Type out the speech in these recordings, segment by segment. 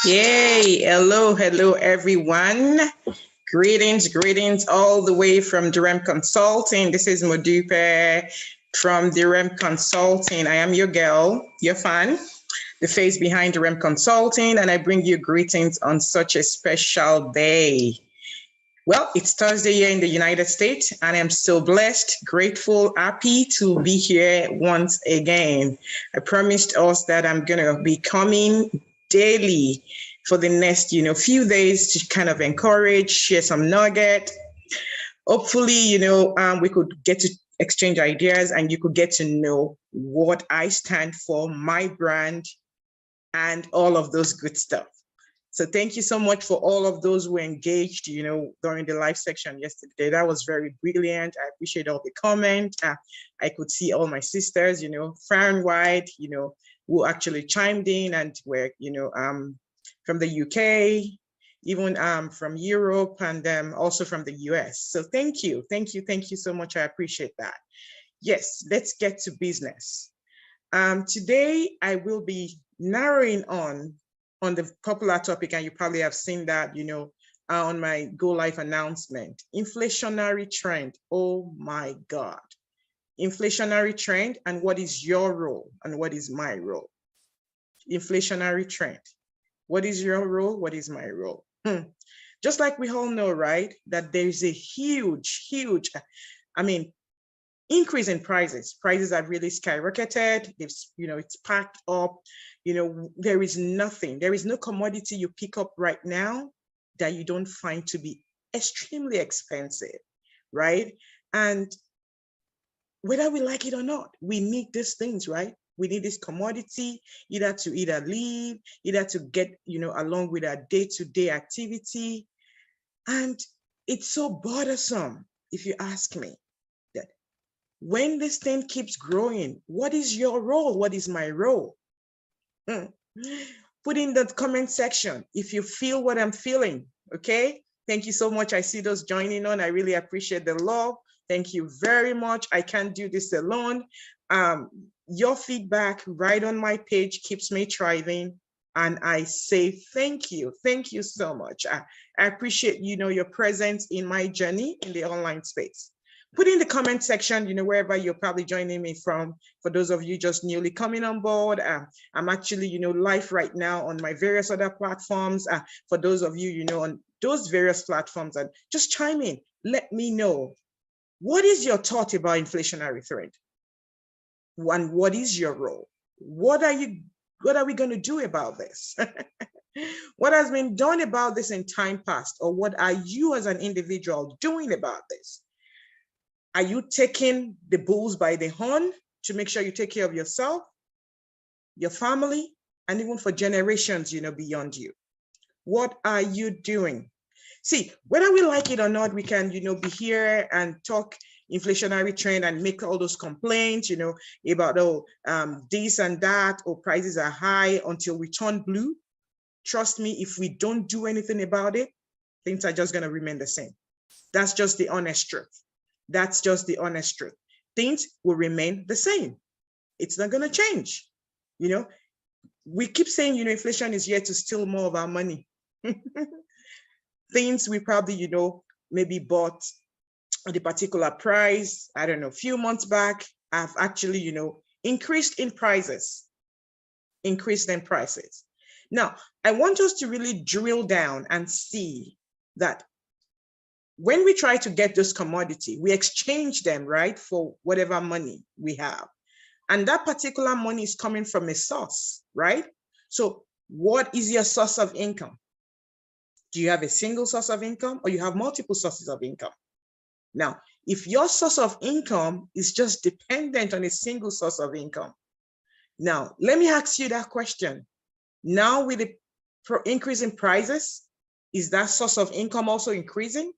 Yay, hello, everyone. Greetings, all the way from Durham Consulting. This is Modupe from Durham Consulting. I am your girl, your fan, the face behind Durham Consulting, and I bring you greetings on such a special day. Well, it's Thursday here in the United States, and I'm so blessed, grateful, happy to be here once again. I promised us that I'm going to be coming daily for the next, few days to kind of encourage, share some nugget. Hopefully, we could get to exchange ideas and you could get to know what I stand for, my brand, and all of those good stuff. So thank you so much for all of those who engaged, during the live section yesterday. That was very brilliant. I appreciate all the comments. I could see all my sisters, far and wide, who actually chimed in and were, from the UK, even from Europe, and also from the US. So thank you so much. I appreciate that. Yes, let's get to business. Today, I will be narrowing on the popular topic, and you probably have seen that, on my Go Live announcement, inflationary trend. Oh my God. Inflationary trend, and what is your role and what is my role? Inflationary trend. What is your role? What is my role? Just like we all know, right, that there's a huge, increase in prices. Prices have really skyrocketed. It's packed up. There is no commodity you pick up right now that you don't find to be extremely expensive, right? And whether we like it or not, we need these things, right? We need this commodity either to live, either to get, along with our day-to-day activity. And it's so bothersome, if you ask me, that when this thing keeps growing, what is your role? What is my role? Put in the comment section if you feel what I'm feeling, okay? Thank you so much. I see those joining on. I really appreciate the love. Thank you very much. I can't do this alone. Your feedback right on my page keeps me thriving. And I say thank you. Thank you so much. I appreciate, your presence in my journey in the online space. Put in the comment section, wherever you're probably joining me from. For those of you just newly coming on board, I'm actually, live right now on my various other platforms. For those of you, on those various platforms, and just chime in. Let me know, what is your thought about inflationary trend? And what is your role? What are we going to do about this? What has been done about this in time past? Or what are you as an individual doing about this? Are you taking the bulls by the horn to make sure you take care of yourself, your family, and even for generations, beyond you? What are you doing? See, whether we like it or not, we can, be here and talk inflationary trend and make all those complaints, about, this and that, or prices are high until we turn blue. Trust me, if we don't do anything about it, things are just going to remain the same. That's just the honest truth. That's just the honest truth. Things will remain the same. It's not going to change. We keep saying, inflation is here to steal more of our money. Things we probably, maybe bought at a particular price, I don't know, a few months back, have actually, increased in prices. Now, I want us to really drill down and see that when we try to get this commodity, we exchange them, right, for whatever money we have. And that particular money is coming from a source, right? So what is your source of income? Do you have a single source of income, or you have multiple sources of income? Now, if your source of income is just dependent on a single source of income, now let me ask you that question. Now with the increase in prices, is that source of income also increasing?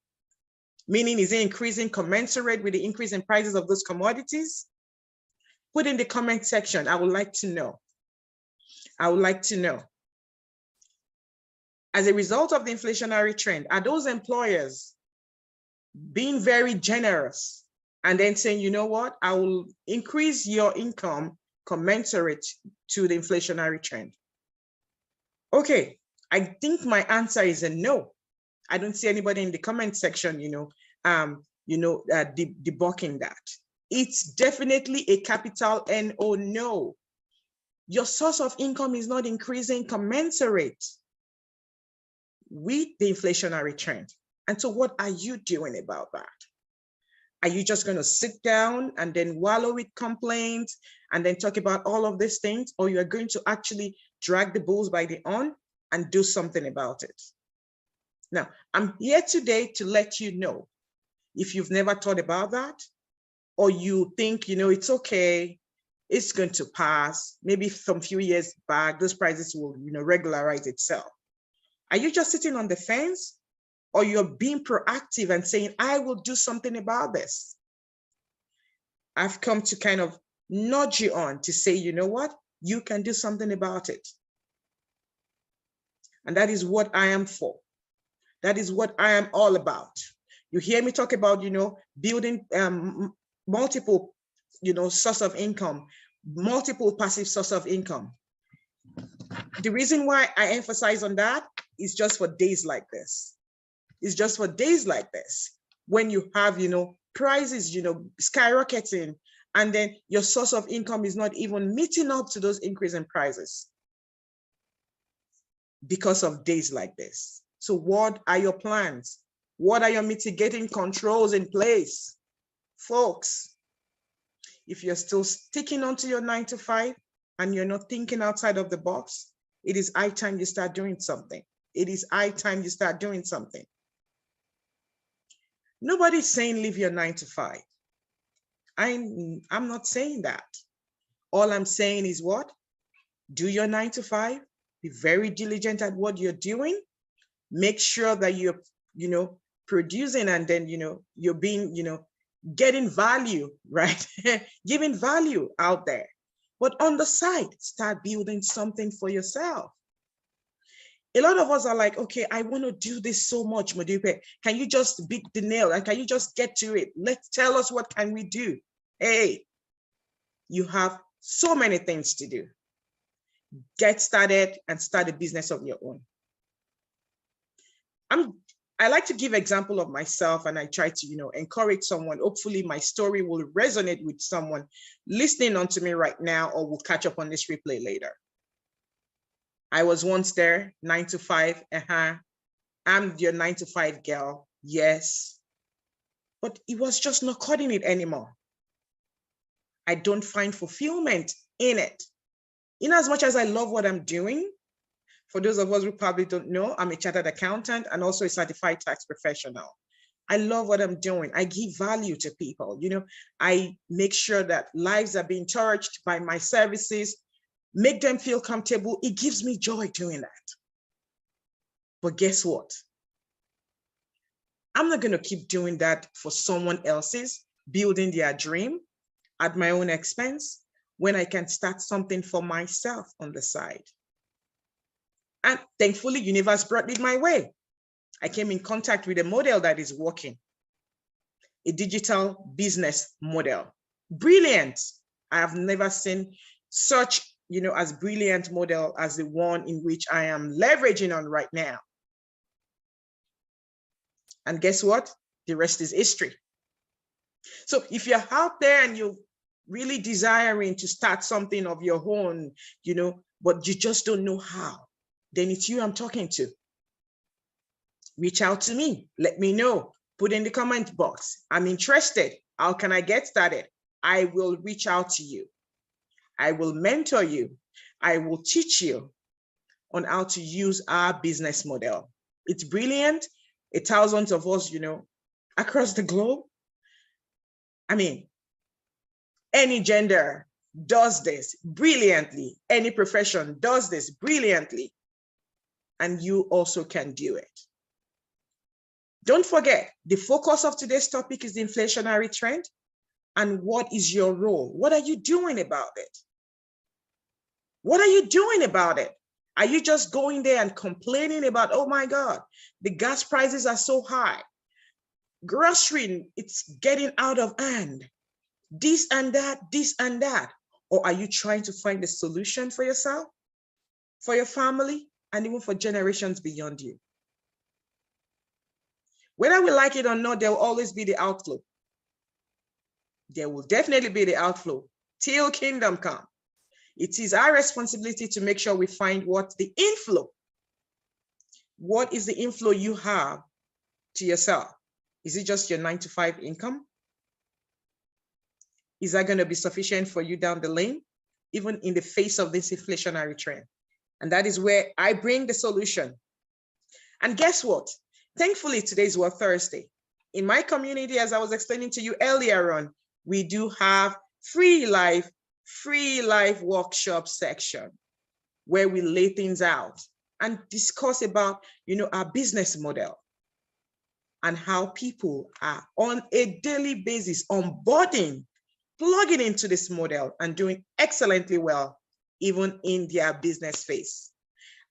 Meaning, is it increasing commensurate with the increase in prices of those commodities? Put in the comment section. I would like to know. As a result of the inflationary trend, are those employers being very generous and then saying, you know what, I will increase your income commensurate to the inflationary trend? Okay, I think my answer is a no. I don't see anybody in the comment section, debunking that. It's definitely a capital N-O, no. Your source of income is not increasing commensurate with the inflationary trend. And so what are you doing about that? Are you just going to sit down and then wallow with complaints and then talk about all of these things? Or you are going to actually drag the bulls by the horn and do something about it? Now, I'm here today to let you know, if you've never thought about that, or you think, it's okay, it's going to pass, maybe some few years back, those prices will, regularize itself. Are you just sitting on the fence, or you're being proactive and saying, I will do something about this? I've come to kind of nudge you on to say, you know what? You can do something about it. And that is what I am for. That is what I am all about. You hear me talk about, building multiple, source of income, multiple passive source of income. The reason why I emphasize on that is just for days like this. It's just for days like this, when you have, prices, skyrocketing, and then your source of income is not even meeting up to those increasing prices because of days like this. So what are your plans? What are your mitigating controls in place? Folks, if you're still sticking onto your 9-to-5 and you're not thinking outside of the box, it is high time you start doing something. It is high time you start doing something. Nobody's saying leave your 9-to-5. I'm not saying that. All I'm saying is what? Do your 9-to-5. Be very diligent at what you're doing. Make sure that you're, producing, and then, you're being, getting value, right? Giving value out there. But on the side, start building something for yourself. A lot of us are like, okay, I want to do this so much, Modupe. Can you just beat the nail? And can you just get to it? Let's tell us, what can we do? Hey, you have so many things to do. Get started and start a business of your own. I like to give example of myself, and I try to, encourage someone. Hopefully my story will resonate with someone listening onto me right now, or will catch up on this replay later. I was once there, 9-to-5. I'm your 9-to-5 girl. Yes. But it was just not cutting it anymore. I don't find fulfillment in it. In as much as I love what I'm doing, for those of us who probably don't know, I'm a chartered accountant and also a certified tax professional. I love what I'm doing. I give value to people. I make sure that lives are being touched by my services, make them feel comfortable. It gives me joy doing that. But guess what? I'm not going to keep doing that for someone else's, building their dream at my own expense, when I can start something for myself on the side. And thankfully, universe brought it my way. I came in contact with a model that is working, a digital business model. Brilliant. I have never seen such, as brilliant model as the one in which I am leveraging on right now. And guess what? The rest is history. So if you're out there and you're really desiring to start something of your own, but you just don't know how, then it's you I'm talking to. Reach out to me. Let me know. Put in the comment box. I'm interested. How can I get started? I will reach out to you. I will mentor you. I will teach you on how to use our business model. It's brilliant. Thousands of us, across the globe. I mean, any gender does this brilliantly. Any profession does this brilliantly. And you also can do it. Don't forget, the focus of today's topic is the inflationary trend. And what is your role? What are you doing about it? What are you doing about it? Are you just going there and complaining about, oh my God, the gas prices are so high. Grocery, it's getting out of hand. This and that, this and that. Or are you trying to find a solution for yourself, for your family, and even for generations beyond you. Whether we like it or not, there will always be the outflow. There will definitely be the outflow till kingdom come. It is our responsibility to make sure we find what the inflow. What is the inflow you have to yourself? Is it just your 9-to-5 income? Is that going to be sufficient for you down the lane, even in the face of this inflationary trend? And that is where I bring the solution. And guess what? Thankfully, today is World Thursday. In my community, as I was explaining to you earlier on, we do have free live workshop section where we lay things out and discuss about, our business model and how people are on a daily basis onboarding, plugging into this model and doing excellently well, even in their business phase.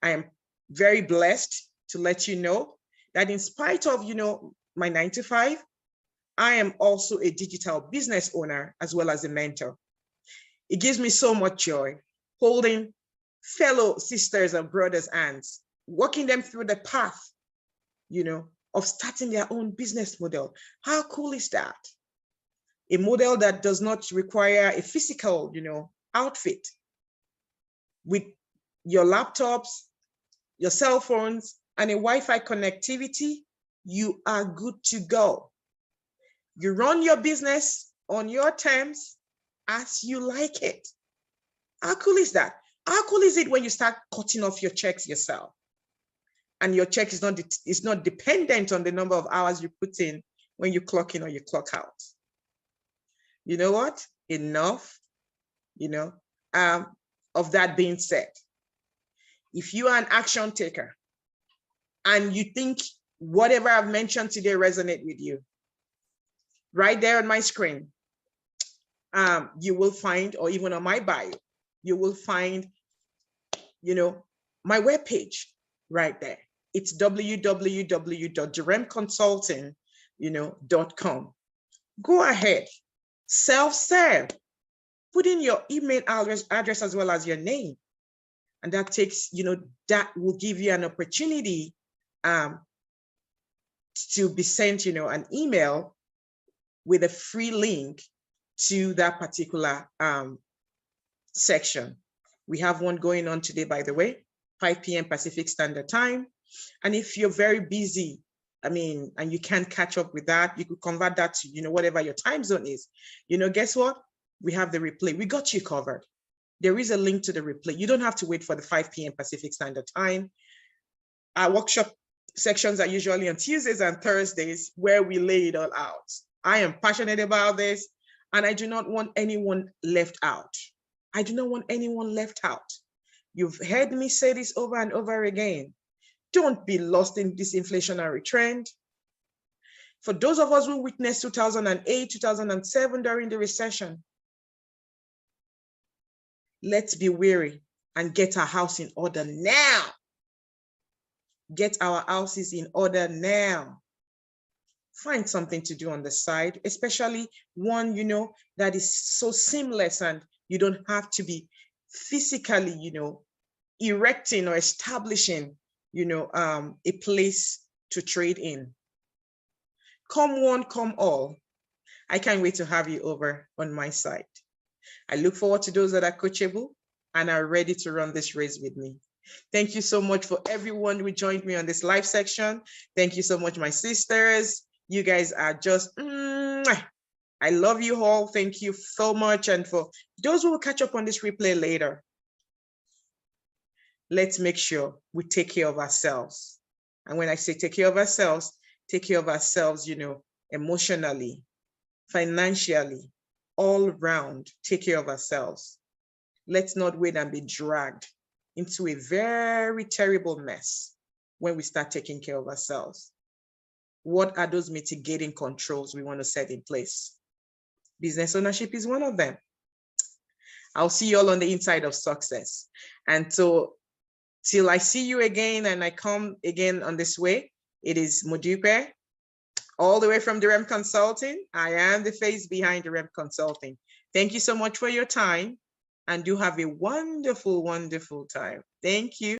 I am very blessed to let you know that in spite of, my 9-to-5, I am also a digital business owner as well as a mentor. It gives me so much joy holding fellow sisters and brothers' hands, walking them through the path, of starting their own business model. How cool is that? A model that does not require a physical, outfit. With your laptops, your cell phones, and a Wi-Fi connectivity, you are good to go. You run your business on your terms as you like it. How cool is that? How cool is it when you start cutting off your checks yourself? And your check is not dependent on the number of hours you put in when you clock in or you clock out. You know what? Enough, of that being said. If you are an action taker and you think whatever I've mentioned today resonate with you, right there on my screen, you will find, or even on my bio, you will find, my webpage right there. It's www.duremconsulting.com. Go ahead, self-serve, put in your email address as well as your name. And that takes, that will give you an opportunity to be sent, an email with a free link to that particular section. We have one going on today, by the way, 5 p.m. Pacific Standard Time. And if you're very busy, and you can't catch up with that, you could convert that to, whatever your time zone is. Guess what? We have the replay. We got you covered. There is a link to the replay. You don't have to wait for the 5 p.m. Pacific Standard Time. Our workshop sections are usually on Tuesdays and Thursdays where we lay it all out. I am passionate about this, and I do not want anyone left out. I do not want anyone left out. You've heard me say this over and over again. Don't be lost in this inflationary trend. For those of us who witnessed 2008, 2007 during the recession, let's be wary and get our house in order now. Get our houses in order now. Find something to do on the side, especially one, that is so seamless and you don't have to be physically, erecting or establishing, a place to trade in. Come one, come all. I can't wait to have you over on my side. I look forward to those that are coachable and are ready to run this race with me. Thank you so much for everyone who joined me on this live section. Thank you so much, my sisters. You guys are just, I love you all. Thank you so much. And for those who will catch up on this replay later, let's make sure we take care of ourselves. And when I say take care of ourselves, emotionally, financially, all round, take care of ourselves. Let's not wait and be dragged into a very terrible mess when we start taking care of ourselves. What are those mitigating controls we want to set in place? Business ownership is one of them. I'll see you all on the inside of success. And so till I see you again and I come again on this way, it is Modupe, all the way from Durem Consulting. I am the face behind Durem Consulting. Thank you so much for your time and do have a wonderful, wonderful time. Thank you.